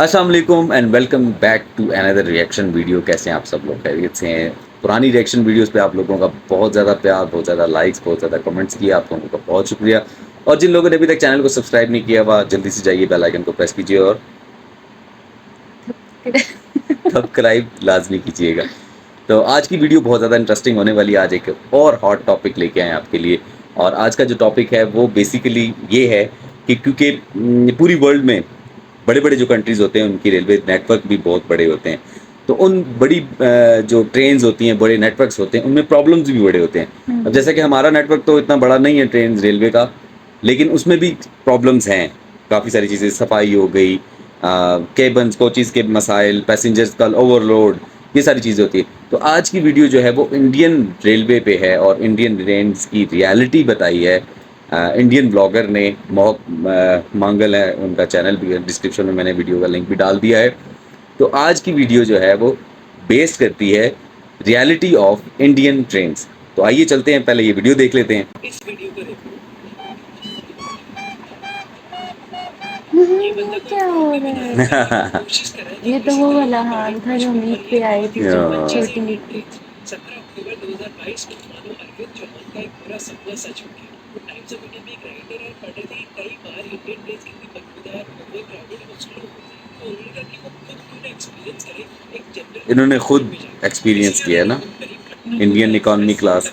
अस्सलाम वालेकुम and welcome back to another reaction video. कैसे हैं आप सब लोग? खैरियत से हैं? पुरानी रिएक्शन वीडियोस पे आप लोगों का बहुत ज़्यादा प्यार, बहुत ज़्यादा लाइक्स, बहुत ज़्यादा कमेंट्स किया, आप लोगों का बहुत शुक्रिया। और जिन लोगों ने अभी तक चैनल को सब्सक्राइब नहीं किया हुआ, जल्दी से जाइए बेल आइकन को प्रेस कीजिए और सब्सक्राइब लाजमी कीजिएगा। तो आज की वीडियो बहुत ज़्यादा इंटरेस्टिंग होने वाली है। आज एक और हॉट टॉपिक लेके आए हैं आपके लिए। और आज का जो टॉपिक है वो बेसिकली ये है कि क्योंकि पूरी वर्ल्ड में बड़े-बड़े जो कंट्रीज़ होते हैं उनकी रेलवे नेटवर्क भी बहुत बड़े होते हैं। तो उन बड़ी जो ट्रेन्स होती हैं, बड़े नेटवर्क्स होते हैं, उनमें प्रॉब्लम्स भी बड़े होते हैं। अब जैसे कि हमारा नेटवर्क तो इतना बड़ा नहीं है ट्रेन्स रेलवे का, लेकिन उसमें भी प्रॉब्लम्स हैं। काफ़ी सारी चीज़ें, सफाई हो गई, केबिन्स, कोचेज़ के मसाइल, पैसेंजर्स का ओवरलोड, ये सारी चीज़ें होती हैं। तो आज की वीडियो जो है वो इंडियन रेलवे पे है और इंडियन ट्रेन्स की रियलिटी बताई है। इंडियन ब्लॉगर ने, मोहक मांगल है उनका चैनल भी है, डिस्क्रिप्शन में मैंने वीडियो का लिंक भी डाल दिया है। तो आज की वीडियो जो है वो बेस करती है रियलिटी ऑफ इंडियन ट्रेन्स। तो आइए चलते हैं, पहले ये वीडियो देख लेते हैं। इस वीडियो को देखो। क्या हो रहा है? ये तो वो वाला हाल था जो मीट पे आए थे, जो छोटी ईद पे। 17 अक्टूबर 2022 को मानो अरविंद चौहान का एक पूरा सपना सच हो गया। टाइम्स ऑफ इंडिया में एक राइटर और पढ़ रहे थे कई बार इंडियन ट्रेन्स कितनी बदबूदार, ओवरक्राउडेड और स्लो होती है। तो उन्होंने कहा कि वो खुद क्यों ना एक्सपीरियंस करें एक जनरल। इन्होंने खुद एक्सपीरियंस किया है ना, Indian economy class,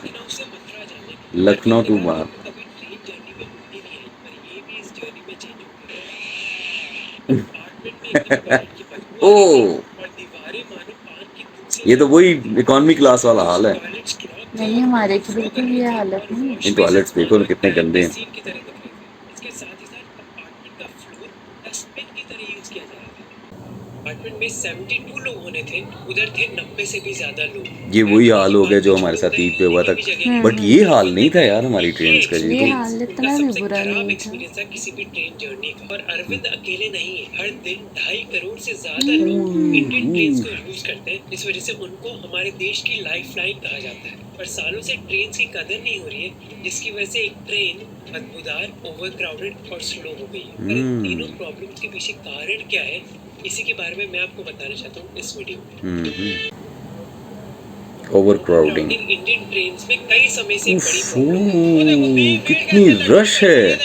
Lucknow to वहाँ। कभी ट्रेन जर्नी में उल्टी नहीं आई, पर ये भी इस जर्नी में चेंज हो गया। ओह, ये तो वही इकोनॉमी क्लास वाला हाल है। नहीं, हमारे की बिल्कुल ये हालत नहीं है। इन टॉयलेट्स देखो कितने गंदे हैं। अपार्टमेंट में 72 लोग होने थे, उधर थे 90 से भी ज्यादा लोग। ये वही हाल हो गया जो हमारे साथ ईद पे हुआ था। बट ये हाल नहीं था यार हमारी ट्रेन का। ये हाल इतना भी बुरा नहीं था। किसी भी ट्रेन जर्नी का। और अरविंद अकेले नहीं है, हर दिन 2.5 करोड़ से ज्यादा लोग इंडियन ट्रेन को यूज करते हैं। इस वजह से उनको हमारे देश की लाइफलाइन कहा जाता है। पर सालों से ट्रेन की कदर नहीं हो रही है, जिसकी वजह से एक ट्रेन बदबूदार, ओवरक्राउडेड और स्लो हो गई है। पर इन तीनों प्रॉब्लम्स के पीछे कारण क्या है, इसी के बारे में मैं आपको बताना चाहता हूँ इस वीडियो में। ओवरक्राउडिंग इंडियन ट्रेन्स में कई समय से बड़ी प्रॉब्लम। कितनी रश है,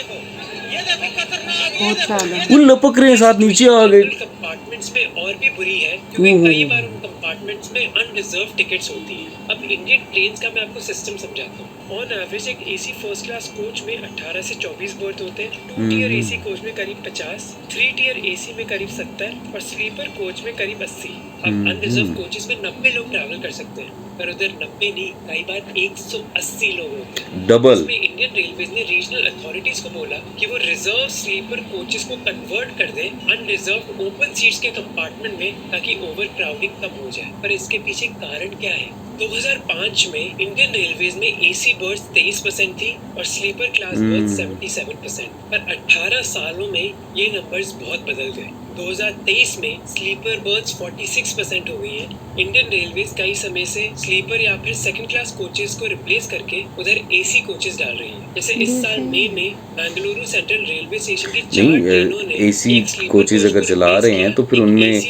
बहुत ज्यादा। वो लपक रहे हैं, साथ नीचे आ गए। कंपार्टमेंट्स में और भी बुरी है क्योंकि कई बार उन कंपार्टमेंट्स में अनरिजर्व टिकट्स होती हैं। अब इंडियन ट्रेन्स का मैं आपको सिस्टम समझाता हूँ। ऑन एवरेज एक एसी फर्स्ट क्लास कोच में 18 से 24 बर्थ होते हैं। 2 टियर एसी कोच में करीब 50, 3 टियर एसी में करीब 70 और स्लीपर कोच में करीब 80। अब अनरिजर्व कोचेस में 90 लोग ट्रैवल कर सकते हैं, पर उधर 90 नहीं, कई बार 180 लोग होते हैं, डबल। इसमें इंडियन रेलवेज ने रीजनल अथॉरिटीज को बोला कि वो रिजर्व स्लीपर कोचेस को कन्वर्ट कर दें अनरिजर्व ओपन सीट्स के कंपार्टमेंट में, ताकि ओवरक्राउडिंग कम हो जाए। पर इसके पीछे कारण क्या है? 2005 में इंडियन रेलवेज में एसी बर्थ 23% थी और स्लीपर क्लास बर्थ 77%। पर 18 सालों में ये नंबर्स बहुत बदल गए। 2023 में स्लीपर बर्थ 46% हो गई है। इंडियन रेलवेज कई समय से स्लीपर या फिर सेकंड क्लास कोचेस को रिप्लेस करके उधर एसी कोचेस डाल रही है। जैसे इस साल मई में बेंगलुरु सेंट्रल रेलवे स्टेशन की 4 ट्रेनों ने एसी कोचेस अगर चला रहे हैं तो फिर उनमें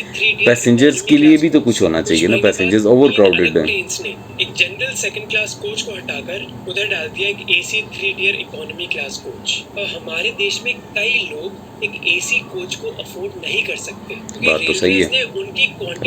पैसेंजर्स के लिए भी तो कुछ होना चाहिए ना। पैसेंजर्स ओवरक्राउडेड हैं। एक जनरल सेकंड क्लास कोच को हटाकर उधर डाल दिया एक AC 3 tier economy class coach. और हमारे देश में कई लोग एक एसी कोच को अफोर्ड नहीं कर सकते। बात तो सही है,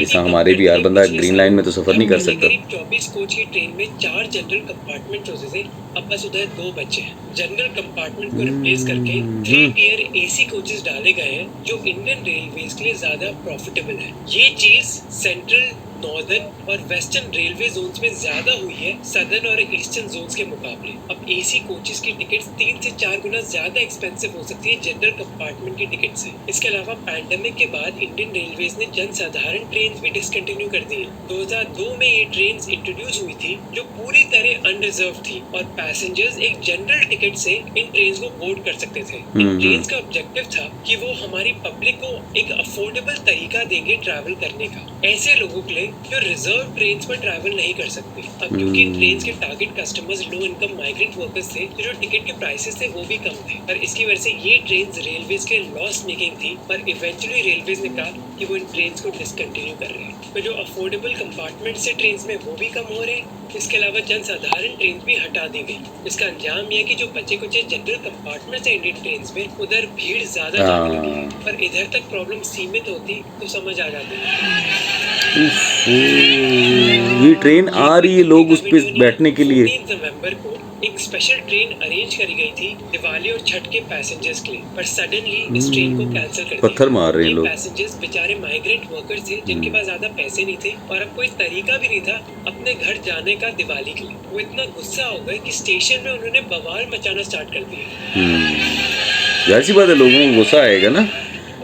ऐसा हमारे भी यार, बंदा ग्रीन लाइन में तो सफर नहीं कर सकता। 24 कोच की ट्रेन में 4 जनरल कंपार्टमेंट होते थे, अब बस उधर 2 बचे हैं। जनरल कंपार्टमेंट को रिप्लेस करके 3 टियर एसी कोचेस डाले गए हैं, जो इंडियन रेलवेज के लिए ज्यादा प्रॉफिटेबल है। ये चीज सेंट्रल, नॉर्दर्न और वेस्टर्न रेलवे जोन्स में ज्यादा हुई है सदर्न और ईस्टर्न जोन्स के मुकाबले। अब एसी कोचेस की टिकट्स 3 से 4 गुना ज्यादा एक्सपेंसिव हो सकती है जनरल कंपार्टमेंट की टिकट से। इसके अलावा पैंडेमिक के बाद इंडियन रेलवेज ने जनसाधारण ट्रेन भी डिसकंटिन्यू कर दी है। 2002 में ये ट्रेन इंट्रोड्यूस हुई थी, जो पूरी तरह अनरिजर्व थी और पैसेंजर्स एक जनरल टिकट से इन ट्रेन को बोर्ड कर सकते थे। इन ट्रेन का ऑब्जेक्टिव था कि वो हमारी पब्लिक को एक अफोर्डेबल तरीका देंगे ट्रैवल करने का। ऐसे लोगों के लिए जो रिजर्व ट्रेन पर ट्रैवल नहीं कर सकते। अब क्योंकि इन ट्रेन के target customers low income migrant workers थे, तो जो टिकट के प्राइसेस थे वो भी कम थे, पर इसकी वजह से ये ट्रेन रेलवेज के लॉस मेकिंग थी। पर इवेंचुअली रेलवेज ने कहा कि वो इन ट्रेन को डिसकंटिन्यू कर रहे हैं। तो जो अफोर्डेबल कंपार्टमेंट से ट्रेन में वो भी कम हो रहे हैं। इसके अलावा जनसाधारण ट्रेन भी हटा दी गई। इसका अंजाम यह है कि जो बचे कुचे जनरल कंपार्टमेंट है इंडियन ट्रेन में, उधर भीड़ ज्यादा जाने लगी है। पर इधर तक प्रॉब्लम सीमित होती तो समझ आ जाती। ये ट्रेन आ रही है, लोग उस पे बैठने के लिए। 14 नवंबर को एक स्पेशल ट्रेन अरेंज करी गई थी दिवाली और छठ के पैसेंजर्स के लिए, पर सडनली इस ट्रेन को कैंसिल कर दिया। पत्थर मार रहे हैं लोग। पैसेंजर्स बेचारे माइग्रेंट वर्कर्स थे जिनके पास ज्यादा पैसे नहीं थे और अब कोई तरीका भी नहीं था अपने घर जाने का दिवाली के लिए। वो इतना गुस्सा हो गए कि स्टेशन में उन्होंने बवाल मचाना स्टार्ट कर दिया। जाहिर सी बात है, लोगों को गुस्सा आएगा ना,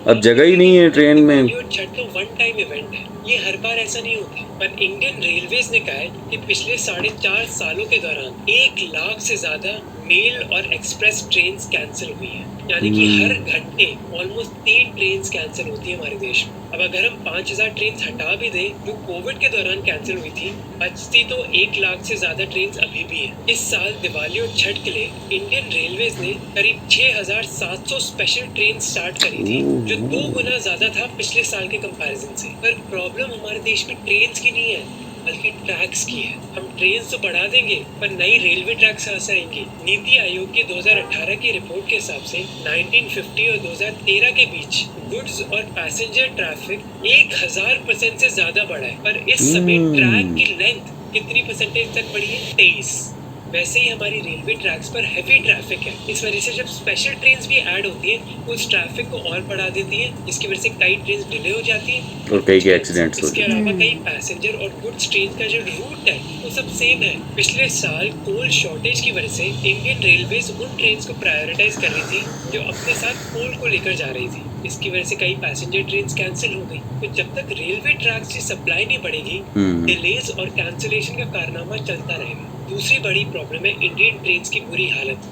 अब जगह ही नहीं है ट्रेन में। छठ तो वन टाइम इवेंट है, ये हर बार ऐसा नहीं होता। पर इंडियन रेलवेज ने कहा है कि पिछले 4.5 सालों के दौरान 1 लाख से ज्यादा मेल और एक्सप्रेस ट्रेन कैंसिल हुई है। यानी कि हर घंटे ऑलमोस्ट 3 ट्रेन कैंसिल होती है हमारे देश में। अब अगर हम 5000 ट्रेन हटा भी दें जो कोविड के दौरान कैंसिल हुई थी, बचती तो 1 लाख से ज्यादा ट्रेन अभी भी है। इस साल दिवाली और छठ के लिए इंडियन रेलवेज ने करीब 6700 स्पेशल ट्रेन स्टार्ट करी थी, जो 2 गुना ज्यादा था पिछले साल के कंपैरिजन से। पर प्रॉब्लम हमारे देश में ट्रेन की नहीं है बल्कि ट्रैक्स की है। हम ट्रेन तो बढ़ा देंगे पर नई रेलवे ट्रैक्स कहाँ से आएंगी? नीति आयोग की 2018 की रिपोर्ट के हिसाब से 1950 और 2013 के बीच गुड्स और पैसेंजर ट्रैफिक 1000% से ज्यादा बढ़ा है। पर इस समय ट्रैक की लेंथ कितनी परसेंटेज तक बढ़ी है? 23। वैसे ही हमारी रेलवे ट्रैक्स पर हैवी ट्रैफिक है। इस वजह से जब स्पेशल ट्रेन भी ऐड होती हैं, उस ट्रैफिक को और बढ़ा देती है, जिसकी वजह से कई ट्रेन डिले हो जाती है और कई के एक्सीडेंट्स हो इसके अलावा कई पैसेंजर और गुड्स ट्रेन का जो रूट है वो सब सेम है। पिछले साल कोल शॉर्टेज की वजह से इंडियन रेलवेज उन ट्रेन को प्रायोरिटाइज कर रही थी जो अपने साथ कोल को लेकर जा रही थी। इसकी वजह से कई पैसेंजर ट्रेन कैंसिल हो गई। तो जब तक रेलवे ट्रैक्स की सप्लाई नहीं बढ़ेगी, डिलेज और कैंसिलेशन का कारनामा चलता रहेगा। दूसरी बड़ी प्रॉब्लम है इंडियन ट्रेन की बुरी हालत,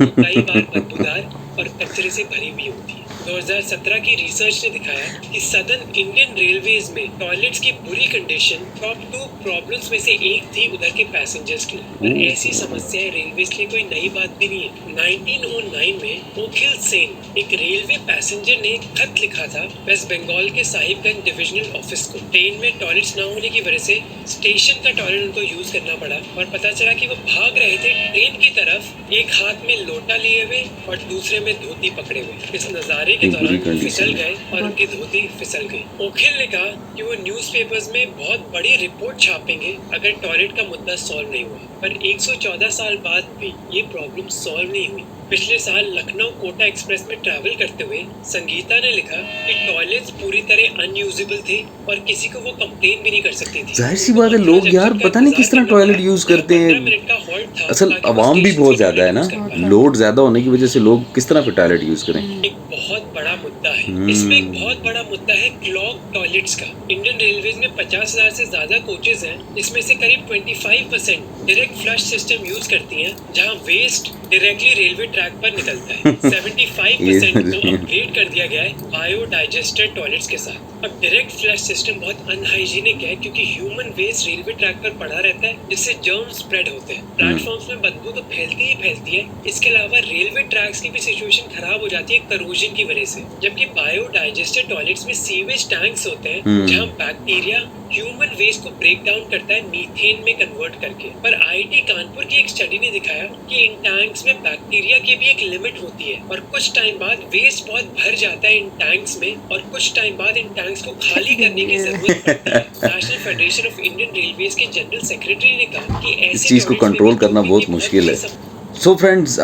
कई बार बदबूदार और कचरे से भरी हुई होती है। 2017 की रिसर्च ने दिखाया कि सदर्न इंडियन रेलवेज में टॉयलेट्स की बुरी कंडीशन टॉप 2 प्रॉब्लम्स में से एक थी उधर के पैसेंजर्स के लिए। पर ऐसी समस्याएं रेलवेज के लिए कोई नई बात भी नहीं है। 1909 में ओखिल सेन, एक रेलवे पैसेंजर ने एक खत लिखा था वेस्ट बंगाल के साहिबगंज डिविजनल ऑफिस को। ट्रेन में टॉयलेट्स न होने की वजह से स्टेशन का टॉयलेट उनको यूज करना पड़ा और पता चला कि वो भाग रहे थे ट्रेन की तरफ, एक हाथ में लोटा लिए हुए और दूसरे में धोती पकड़े हुए। इस नजारे के दौरान फिसल गए और उनकी धोती फिसल गई। ओखिल ने कहा कि वो न्यूज़पेपर्स में बहुत बड़ी रिपोर्ट छापेंगे अगर टॉयलेट का मुद्दा सॉल्व नहीं हुआ। पर 114 साल बाद भी ये प्रॉब्लम सॉल्व नहीं हुई। पिछले साल लखनऊ कोटा एक्सप्रेस में ट्रैवल करते हुए संगीता ने लिखा कि टॉयलेट्स पूरी तरह अनयूजेबल थे और किसी को वो कंप्लेन भी नहीं कर सकती थी। जाहिर सी बात है, लोग यार पता नहीं किस तरह टॉयलेट यूज करते हैं। असल आवाम भी बहुत ज्यादा है ना, लोड ज्यादा होने की वजह से लोग किस तरह पे टॉयलेट यूज करें। एक बहुत बड़ा मुद्दा है। इसमें एक बहुत बड़ा मुद्दा है क्लॉग टॉयलेट्स का। इंडियन रेलवेज में 50,000 से ज्यादा कोचेज हैं, इसमें से करीब 25% डायरेक्ट फ्लश सिस्टम यूज करती हैं, जहां वेस्ट डायरेक्टली रेलवे ट्रैक पर निकलता है। 75% को अपग्रेड कर दिया गया है बायोडाइजेस्टर टॉयलेट्स के साथ। अब डायरेक्ट फ्लश सिस्टम बहुत अनहाइजीनिक है क्योंकि ह्यूमन वेस्ट रेलवे ट्रैक पर पड़ा रहता है, जिससे जर्म स्प्रेड होते हैं। प्लेटफॉर्म्स में बदबू तो फैलती ही फैलती है। इसके अलावा रेलवे ट्रैक्स की भी सिचुएशन खराब हो जाती है करोजन की वजह से। जबकि बायोडाइजेस्टर टॉयलेट्स में सीवेज टैंक्स होते हैं जहां बैक्टीरिया ह्यूमन वेस्ट को ब्रेक डाउन करता है मीथेन में कन्वर्ट करके। पर आईआईटी कानपुर की एक स्टडी ने दिखाया कि इन टैंक्स में बैक्टीरिया की भी एक लिमिट होती है और कुछ टाइम बाद वेस्ट बहुत भर जाता है इन टैंक्स में और कुछ टाइम बाद इन टैंक्स को खाली करने की जरूरत पड़ती है। National federation of Indian railways के जनरल सेक्रेटरी ने कहा कि ऐसे चीज को कंट्रोल करना बहुत मुश्किल है। सो फ्रेंड्स,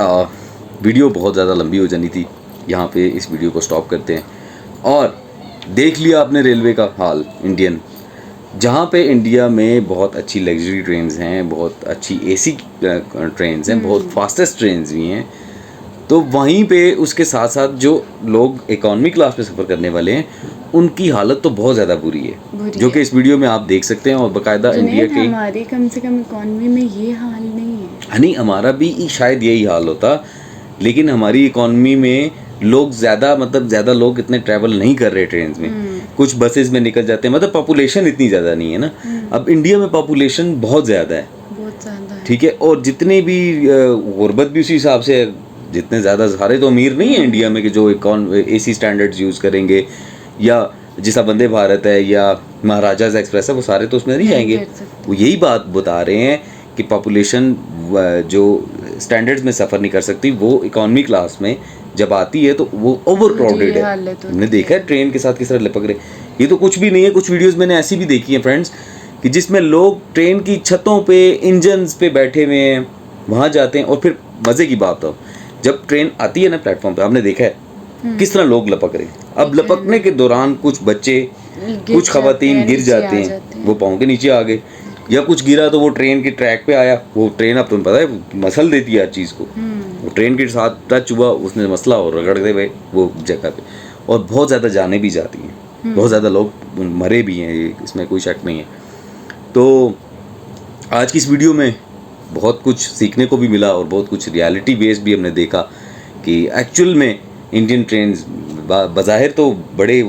वीडियो बहुत ज़्यादा लंबी हो जानी थी, यहाँ पे इस वीडियो को स्टॉप करते हैं। और देख लिया आपने रेलवे का हाल इंडियन, जहाँ पे इंडिया में बहुत अच्छी लग्जरी ट्रेन्स हैं, बहुत अच्छी एसी ट्रेन्स हैं, बहुत फास्टेस्ट ट्रेन्स भी हैं, तो वहीं पे उसके साथ साथ जो लोग इकॉनमी क्लास में सफ़र करने वाले हैं उनकी हालत तो बहुत ज़्यादा बुरी है, जो कि इस वीडियो में आप देख सकते हैं। और बाकायदा इंडिया के हमारी कम से कम इकॉनमी में ये हाल नहीं है। नहीं, हमारा भी शायद यही हाल होता, लेकिन हमारी इकॉनमी में लोग ज़्यादा लोग इतने ट्रैवल नहीं कर रहे ट्रेन में, कुछ बसेस में निकल जाते हैं, मतलब पॉपुलेशन इतनी ज़्यादा नहीं है ना। अब इंडिया में पॉपुलेशन बहुत ज़्यादा है, बहुत ज़्यादा है। ठीक है, और जितने भी गुर्बत भी उसी हिसाब से है, जितने ज़्यादा, सारे तो अमीर नहीं है इंडिया में कि जो AC स्टैंडर्ड्स यूज़ करेंगे, या जैसा वंदे भारत है या महाराजाज एक्सप्रेस है, वो सारे तो उसमें नहीं जाएंगे। वो यही बात बता रहे हैं कि पॉपुलेशन जो स्टैंडर्ड्स में सफ़र नहीं कर सकती, वो इकॉनमी क्लास में जब आती है तो वो ओवर क्राउडेड है। हमने देखा है ट्रेन के साथ किस तरह लिपक रहे। ये तो कुछ भी नहीं है, कुछ वीडियोस मैंने ऐसी भी देखी हैं फ्रेंड्स कि जिसमें लोग ट्रेन की छतों पे, इंजन्स पे बैठे हुए हैं, वहाँ जाते हैं। और फिर मज़े की बात हो, जब ट्रेन आती है ना प्लेटफॉर्म पे, आपने देखा है किस तरह लोग लपक रहे हैं। अब लपकने के दौरान कुछ बच्चे, कुछ खवातीन गिर जाते हैं, वो पाँव के नीचे आ गए, या कुछ गिरा तो वो ट्रेन के ट्रैक पे आया। वो ट्रेन, अब तुम्हें पता है, मसल देती है हर चीज़ को। वो ट्रेन के साथ टच हुआ, उसने मसला और रगड़ दे भाई वो जगह पे, और बहुत ज़्यादा जाने भी जाती हैं, बहुत ज़्यादा लोग मरे भी हैं, इसमें कोई शक नहीं है। तो आज की इस वीडियो में बहुत कुछ सीखने को भी मिला और बहुत कुछ रियलिटी बेस्ड भी हमने देखा कि एक्चुअल में इंडियन ट्रेन बज़ाहिर तो बड़े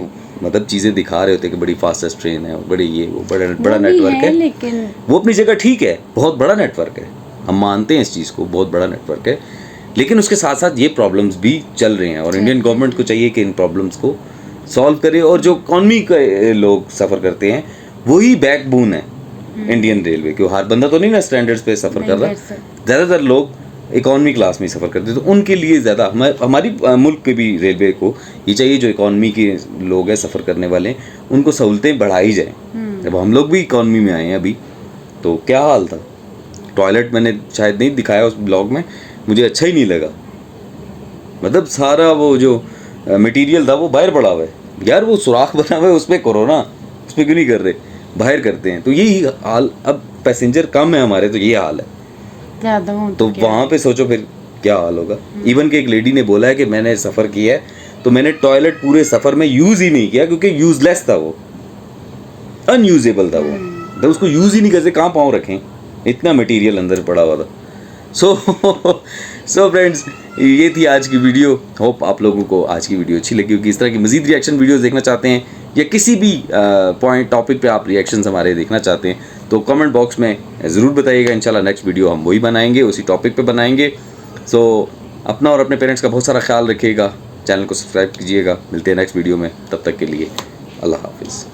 मतलब चीज़ें दिखा रहे होते कि बड़ी फास्टेस्ट ट्रेन है, बड़े ये वो बड़ा नेटवर्क है, लेकिन वो अपनी जगह ठीक है, बहुत बड़ा नेटवर्क है, हम मानते हैं इस चीज़ को, बहुत बड़ा नेटवर्क है। लेकिन उसके साथ साथ ये प्रॉब्लम्स भी चल रहे हैं और इंडियन गवर्नमेंट को चाहिए कि इन प्रॉब्लम्स को सॉल्व करे। और जो इकॉनमी के लोग सफ़र करते हैं वही बैकबोन है इंडियन रेलवे के। हर बंदा तो नहीं ना स्टैंडर्ड्स पे सफ़र कर रहा, ज़्यादातर लोग इकॉनमी क्लास में सफ़र करते हैं। तो उनके लिए ज़्यादा हमारी मुल्क के भी रेलवे को ये चाहिए, जो इकॉनमी के लोग हैं सफ़र करने वाले, उनको सहूलतें बढ़ाई जाएँ। जब हम लोग भी इकॉनमी में आए हैं अभी, तो क्या हाल था, टॉयलेट मैंने शायद नहीं दिखाया उस ब्लॉग में, मुझे अच्छा ही नहीं लगा। मतलब सारा वो जो मटेरियल था वो बाहर पड़ा हुआ है यार, वो सुराख बना हुआ है उस पर, कोरोना उस पर क्यों नहीं कर रहे, बाहर करते हैं। तो यही हाल, अब पैसेंजर कम है हमारे, तो ये हाल है ज़्यादा हो तो वहाँ पे सोचो फिर क्या हाल होगा। इवन के एक लेडी ने बोला है कि मैंने सफ़र किया है तो मैंने टॉयलेट पूरे सफ़र में यूज़ ही नहीं किया क्योंकि यूज़लेस था, वो अनयूजेबल था, वो तो उसको यूज़ ही नहीं करते, कहाँ पाँव रखें, इतना मटेरियल अंदर पड़ा हुआ था। सो फ्रेंड्स, ये थी आज की वीडियो। होप आप लोगों को आज की वीडियो अच्छी लगी होगी। इस तरह की मज़ीद रिएक्शन वीडियोस देखना चाहते हैं या किसी भी पॉइंट टॉपिक पे आप रिएक्शंस हमारे देखना चाहते हैं तो कमेंट बॉक्स में ज़रूर बताइएगा। इंशाल्लाह नेक्स्ट वीडियो हम वही बनाएंगे, उसी टॉपिक पे बनाएंगे। सो अपना और अपने पेरेंट्स का बहुत सारा ख्याल रखिएगा, चैनल को सब्सक्राइब कीजिएगा। मिलते हैं नेक्स्ट वीडियो में, तब तक के लिए अल्लाह हाफिज़।